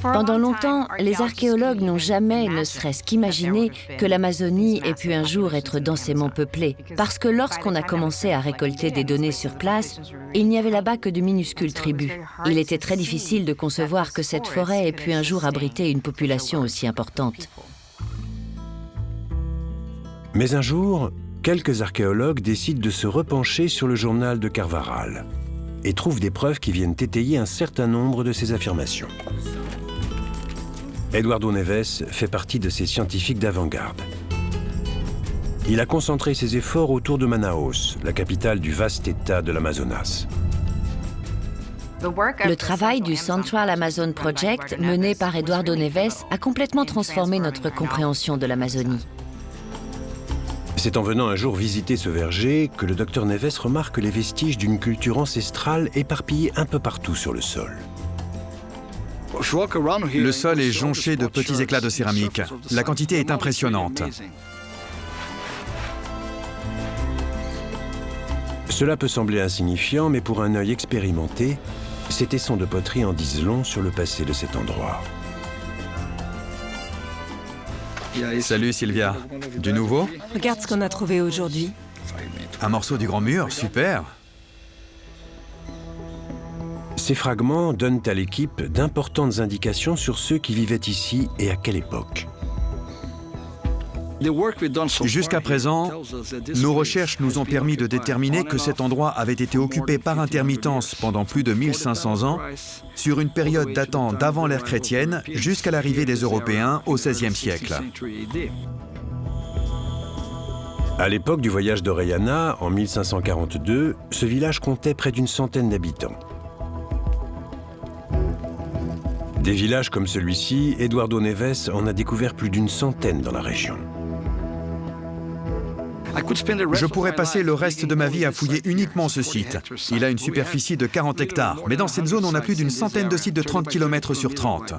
Pendant longtemps, les archéologues n'ont jamais, ne serait-ce qu'imaginé, que l'Amazonie ait pu un jour être densément peuplée. Parce que lorsqu'on a commencé à récolter des données sur place, il n'y avait là-bas que de minuscules tribus. Il était très difficile de concevoir que cette forêt ait pu un jour abriter une population aussi importante. Mais un jour, quelques archéologues décident de se repencher sur le journal de Carvaral et trouvent des preuves qui viennent étayer un certain nombre de ces affirmations. Eduardo Neves fait partie de ces scientifiques d'avant-garde. Il a concentré ses efforts autour de Manaus, la capitale du vaste État de l'Amazonas. Le travail du Central Amazon Project, mené par Eduardo Neves, a complètement transformé notre compréhension de l'Amazonie. C'est en venant un jour visiter ce verger que le docteur Neves remarque les vestiges d'une culture ancestrale éparpillée un peu partout sur le sol. Le sol est jonché de petits éclats de céramique. La quantité est impressionnante. Cela peut sembler insignifiant, mais pour un œil expérimenté, ces tessons de poterie en disent long sur le passé de cet endroit. Salut Sylvia. Du nouveau? Regarde ce qu'on a trouvé aujourd'hui. Un morceau du Grand Mur, super. Ces fragments donnent à l'équipe d'importantes indications sur ceux qui vivaient ici et à quelle époque. Jusqu'à présent, nos recherches nous ont permis de déterminer que cet endroit avait été occupé par intermittence pendant plus de 1500 ans, sur une période datant d'avant l'ère chrétienne jusqu'à l'arrivée des Européens au XVIe siècle. À l'époque du voyage d'Orellana, en 1542, ce village comptait près d'une centaine d'habitants. Des villages comme celui-ci, Eduardo Neves en a découvert plus d'une centaine dans la région. Je pourrais passer le reste de ma vie à fouiller uniquement ce site. Il a une superficie de 40 hectares, mais dans cette zone, on a plus d'une centaine de sites de 30 km sur 30.